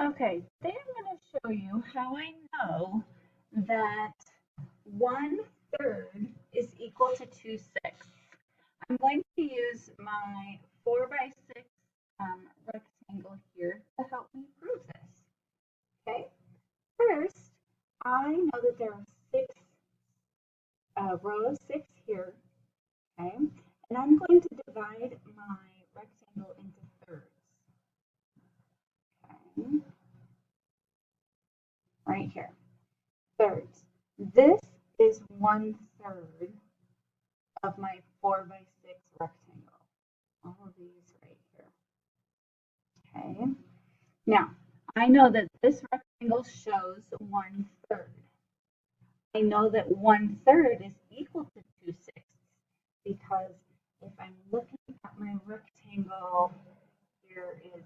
Okay, today I'm going to show you how I know that 1/3 is equal to 2/6. I'm going to use my 4x6 rectangle here to help me prove this. Okay, first, I know that there are row of 6 here, okay, and I'm going to divide my rectangle into thirds, okay, right here. Thirds. This is 1/3 of my 4x6 rectangle. All of these right here. Okay. Now, I know that this rectangle shows 1/3. I know that 1/3 is equal to 2/6 because if I'm looking at my rectangle, here is